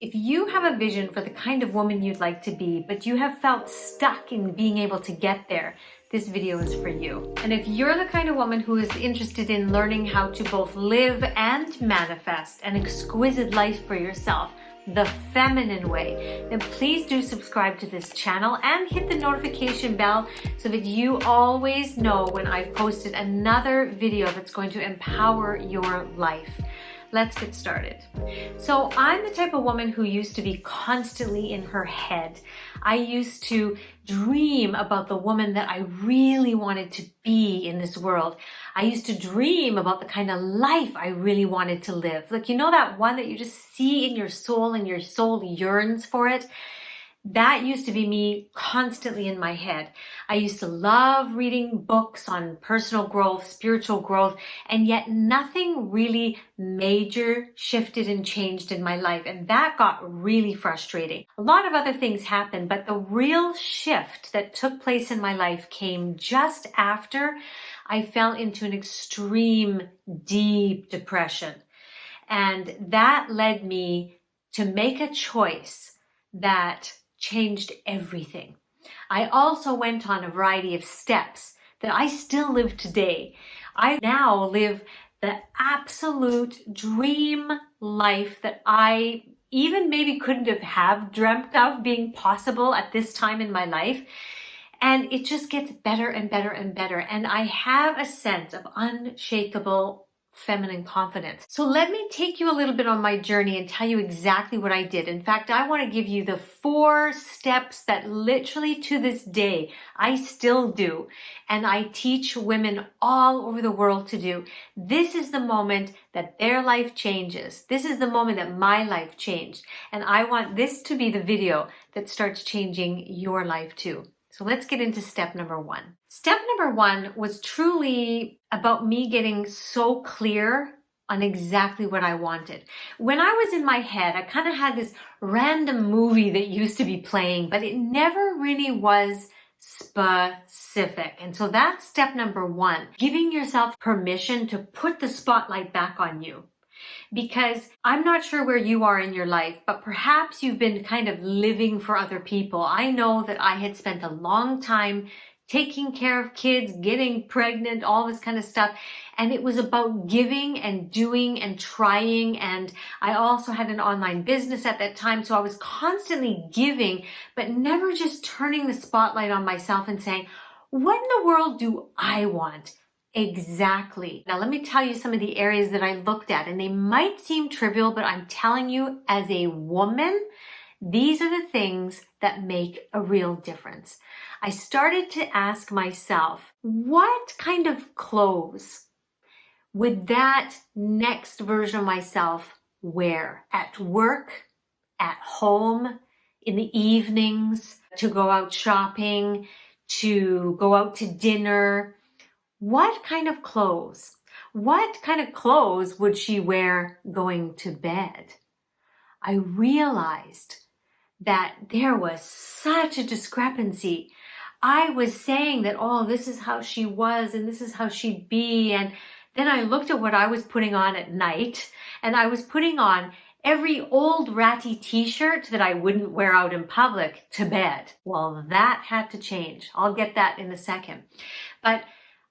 If you have a vision for the kind of woman you'd like to be, but you have felt stuck in being able to get there, this video is for you. And if you're the kind of woman who is interested in learning how to both live and manifest an exquisite life for yourself, the feminine way, then please do subscribe to this channel and hit the notification bell so that you always know when I've posted another video that's going to empower your life. Let's get started. So I'm the type of woman who used to be constantly in her head. I used to dream about the woman that I really wanted to be in this world. I used to dream about the kind of life I really wanted to live. Like, you know, that one that you just see in your soul and your soul yearns for it? That used to be me constantly in my head. I used to love reading books on personal growth, spiritual growth, and yet nothing really major shifted and changed in my life. And that got really frustrating. A lot of other things happened, but the real shift that took place in my life came just after I fell into an extreme, deep depression. And that led me to make a choice that changed everything. I also went on a variety of steps that I still live today. I now live the absolute dream life that I even maybe couldn't have dreamt of being possible at this time in my life. And it just gets better and better and better. And I have a sense of unshakable feminine confidence. So let me take you a little bit on my journey and tell you exactly what I did. In fact, I want to give you the 4 steps that literally to this day I still do, and I teach women all over the world to do. This is the moment that their life changes. This is the moment that my life changed. And I want this to be the video that starts changing your life too. So let's get into step number 1. Step number 1 was truly about me getting so clear on exactly what I wanted. When I was in my head, I kind of had this random movie that used to be playing, but it never really was specific. And so that's step number 1, giving yourself permission to put the spotlight back on you. Because I'm not sure where you are in your life, but perhaps you've been kind of living for other people. I know that I had spent a long time taking care of kids, getting pregnant, all this kind of stuff. And it was about giving and doing and trying. And I also had an online business at that time. So I was constantly giving, but never just turning the spotlight on myself and saying, what in the world do I want? Exactly. Now, let me tell you some of the areas that I looked at, and they might seem trivial, but I'm telling you, as a woman, these are the things that make a real difference. I started to ask myself, what kind of clothes would that next version of myself wear at work, at home, in the evenings, to go out shopping, to go out to dinner? What kind of clothes? What kind of clothes would she wear going to bed? I realized that there was such a discrepancy. I was saying that, oh, this is how she was and this is how she'd be. And then I looked at what I was putting on at night, and I was putting on every old ratty t-shirt that I wouldn't wear out in public to bed. Well, that had to change. I'll get that in a second. But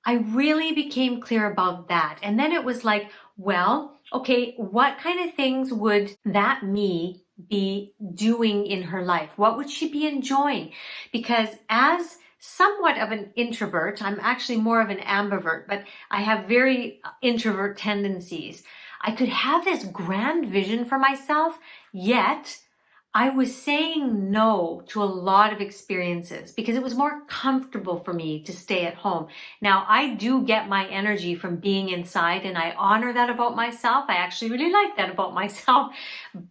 I really became clear about that. And then it was like, well, okay, what kind of things would that me be doing in her life? What would she be enjoying? Because as somewhat of an introvert, I'm actually more of an ambivert, but I have very introvert tendencies. I could have this grand vision for myself, yet I was saying no to a lot of experiences because it was more comfortable for me to stay at home. Now, I do get my energy from being inside, and I honor that about myself. I actually really like that about myself.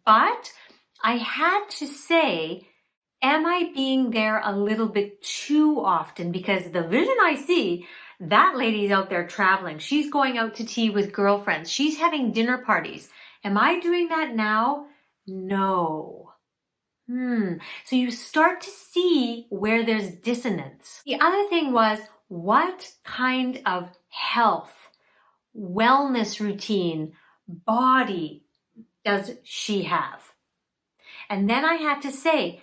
But I had to say, am I being there a little bit too often? Because the vision I see, that lady's out there traveling. She's going out to tea with girlfriends. She's having dinner parties. Am I doing that now? No. So you start to see where there's dissonance. The other thing was, what kind of health, wellness routine, body does she have? And then I had to say,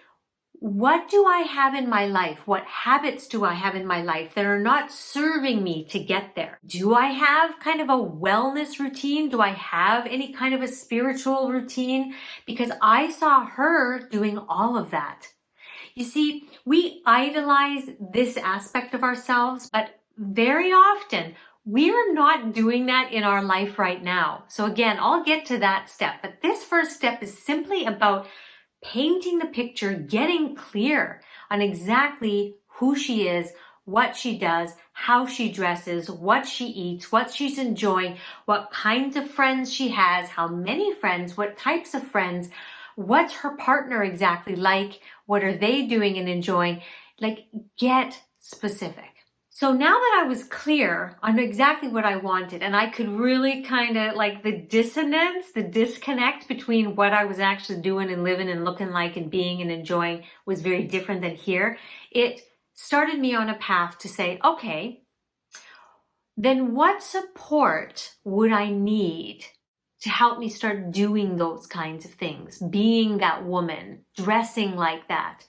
what do I have in my life? What habits do I have in my life that are not serving me to get there? Do I have kind of a wellness routine? Do I have any kind of a spiritual routine? Because I saw her doing all of that. You see, we idolize this aspect of ourselves, but very often we're not doing that in our life right now. So again, I'll get to that step, but this first step is simply about painting the picture, getting clear on exactly who she is, what she does, how she dresses, what she eats, what she's enjoying, what kinds of friends she has, how many friends, what types of friends, what's her partner exactly like, what are they doing and enjoying. Like, get specific. So now that I was clear on exactly what I wanted, and I could really kind of like the dissonance, the disconnect between what I was actually doing and living and looking like and being and enjoying was very different than here, it started me on a path to say, okay, then what support would I need to help me start doing those kinds of things, being that woman, dressing like that?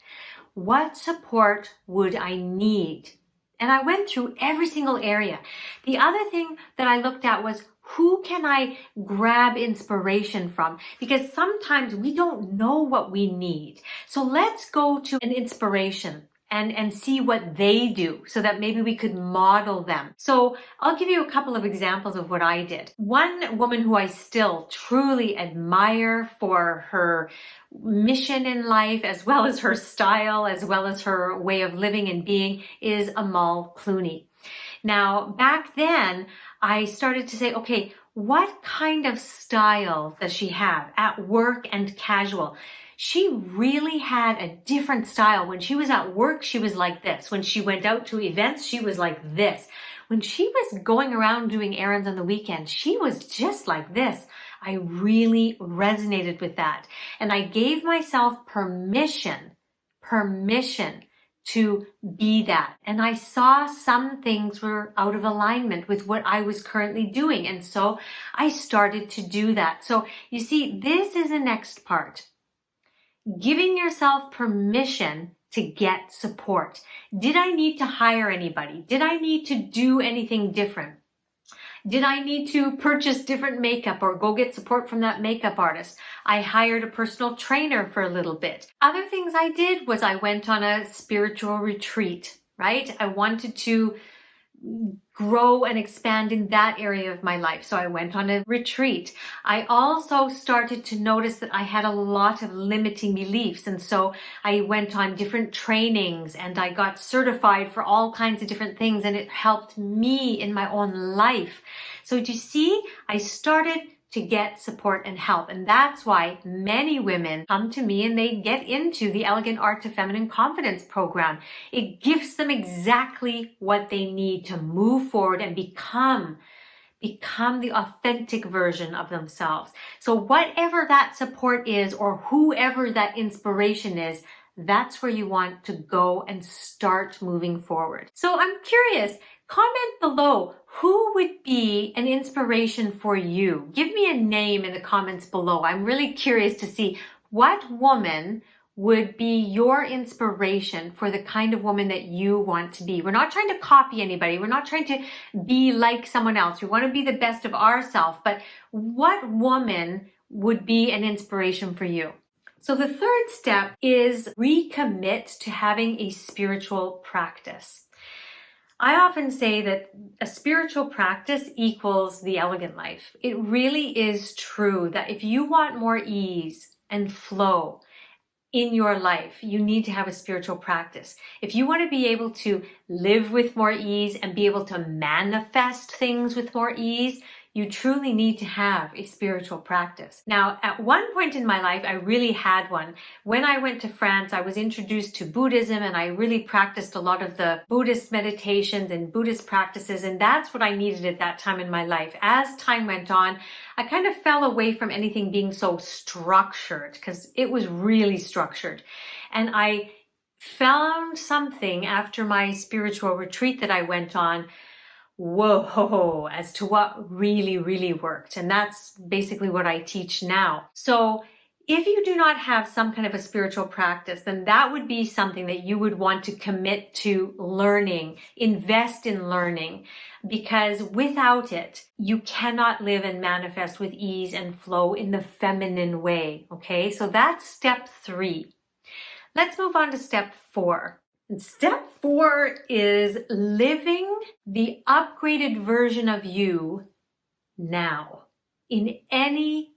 What support would I need? And I went through every single area. The other thing that I looked at was, who can I grab inspiration from? Because sometimes we don't know what we need. So let's go to an inspiration and see what they do so that maybe we could model them. So I'll give you a couple of examples of what I did. One woman who I still truly admire for her mission in life, as well as her style, as well as her way of living and being, is Amal Clooney. Now, back then, I started to say, okay, what kind of style does she have at work and casual? She really had a different style. When she was at work, she was like this. When she went out to events, she was like this. When she was going around doing errands on the weekend, she was just like this. I really resonated with that. And I gave myself permission to be that. And I saw some things were out of alignment with what I was currently doing. And so I started to do that. So you see, this is the next part. Giving yourself permission to get support. Did I need to hire anybody? Did I need to do anything different? Did I need to purchase different makeup or go get support from that makeup artist? I hired a personal trainer for a little bit. Other things I did was I went on a spiritual retreat, right? I wanted to grow and expand in that area of my life. So I went on a retreat. I also started to notice that I had a lot of limiting beliefs. And so I went on different trainings and I got certified for all kinds of different things. And it helped me in my own life. So do you see, I started to get support and help. And that's why many women come to me and they get into the Elegant Art to Feminine Confidence program. It gives them exactly what they need to move forward and become the authentic version of themselves. So whatever that support is or whoever that inspiration is, that's where you want to go and start moving forward. So I'm curious, comment below, who would be an inspiration for you? Give me a name in the comments below. I'm really curious to see what woman would be your inspiration for the kind of woman that you want to be. We're not trying to copy anybody. We're not trying to be like someone else. We want to be the best of ourselves. But what woman would be an inspiration for you? So the third step is recommit to having a spiritual practice. I often say that a spiritual practice equals the elegant life. It really is true that if you want more ease and flow in your life, you need to have a spiritual practice. If you want to be able to live with more ease and be able to manifest things with more ease, you truly need to have a spiritual practice. Now, at one point in my life, I really had one. When I went to France, I was introduced to Buddhism and I really practiced a lot of the Buddhist meditations and Buddhist practices. And that's what I needed at that time in my life. As time went on, I kind of fell away from anything being so structured because it was really structured. And I found something after my spiritual retreat that I went on, whoa, as to what really, really worked. And that's basically what I teach now. So If you do not have some kind of a spiritual practice, then that would be something that you would want to commit to learning, invest in learning, because without it, you cannot live and manifest with ease and flow in the feminine way. Okay, so that's step 3. Let's move on to step 4. And step 4 is living the upgraded version of you now in any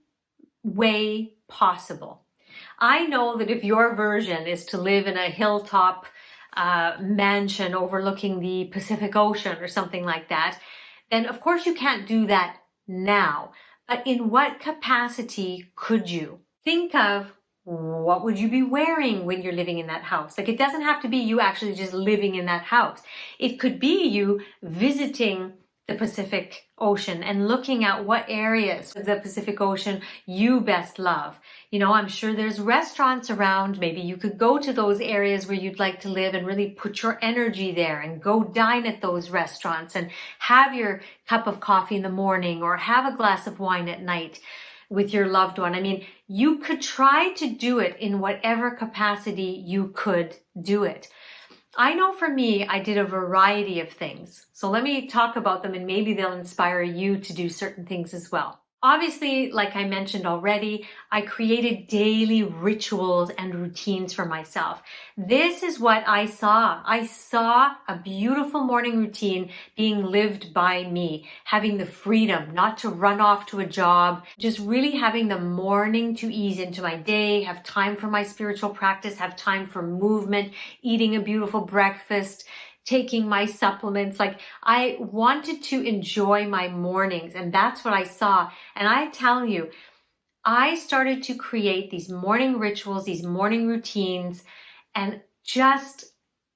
way possible. I know that if your version is to live in a hilltop mansion overlooking the Pacific Ocean or something like that, then of course you can't do that now. But in what capacity could you? Think of what would you be wearing when you're living in that house? Like, it doesn't have to be you actually just living in that house. It could be you visiting the Pacific Ocean and looking at what areas of the Pacific Ocean you best love. You know, I'm sure there's restaurants around. Maybe you could go to those areas where you'd like to live and really put your energy there and go dine at those restaurants and have your cup of coffee in the morning or have a glass of wine at night with your loved one. I mean, you could try to do it in whatever capacity you could do it. I know for me, I did a variety of things. So let me talk about them and maybe they'll inspire you to do certain things as well. Obviously, like I mentioned already, I created daily rituals and routines for myself. This is what I saw. I saw a beautiful morning routine being lived by me, having the freedom not to run off to a job, just really having the morning to ease into my day, have time for my spiritual practice, have time for movement, eating a beautiful breakfast, taking my supplements. Like, I wanted to enjoy my mornings, and that's what I saw. And I tell you, I started to create these morning rituals, these morning routines, and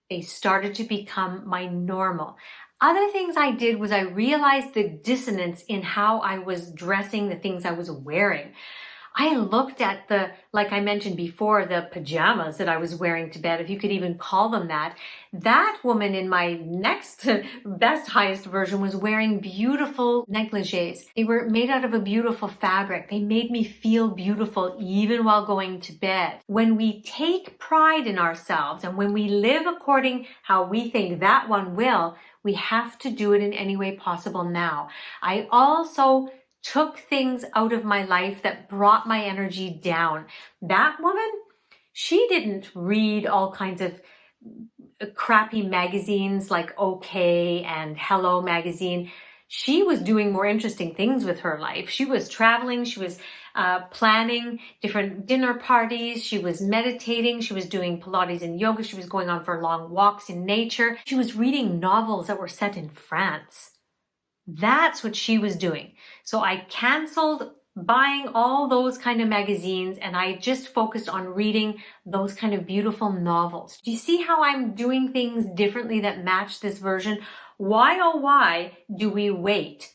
they started to become my normal. Other things I did was I realized the dissonance in how I was dressing, the things I was wearing. I looked at like I mentioned before, the pajamas that I was wearing to bed, if you could even call them that. That woman in my next best, highest version was wearing beautiful negligees. They were made out of a beautiful fabric. They made me feel beautiful even while going to bed. When we take pride in ourselves and when we live according how we think that one will, we have to do it in any way possible now. I also took things out of my life that brought my energy down. That woman, she didn't read all kinds of crappy magazines like OK and Hello magazine. She was doing more interesting things with her life. She was traveling. She was planning different dinner parties. She was meditating. She was doing Pilates and yoga. She was going on for long walks in nature. She was reading novels that were set in France. That's what she was doing. So I canceled buying all those kind of magazines and I just focused on reading those kind of beautiful novels. Do you see how I'm doing things differently that match this version? Why, oh why do we wait?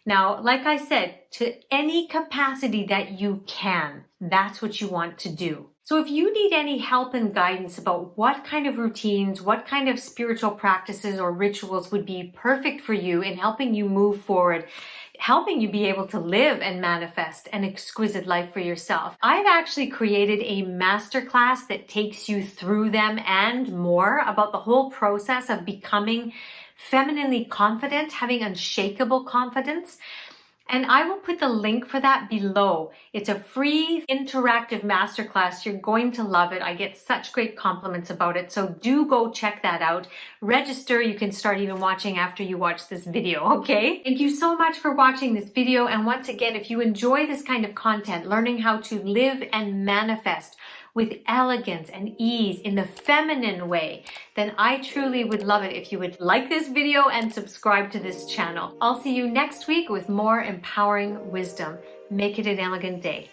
Now, like I said, to any capacity that you can, that's what you want to do. So if you need any help and guidance about what kind of routines, what kind of spiritual practices or rituals would be perfect for you in helping you move forward, helping you be able to live and manifest an exquisite life for yourself, I've actually created a masterclass that takes you through them and more about the whole process of becoming femininely confident, having unshakable confidence. And I will put the link for that below. It's a free interactive masterclass. You're going to love it. I get such great compliments about it. So do go check that out. Register. You can start even watching after you watch this video, okay? Thank you so much for watching this video. And once again, if you enjoy this kind of content, learning how to live and manifest with elegance and ease in the feminine way, then I truly would love it if you would like this video and subscribe to this channel. I'll see you next week with more empowering wisdom. Make it an elegant day.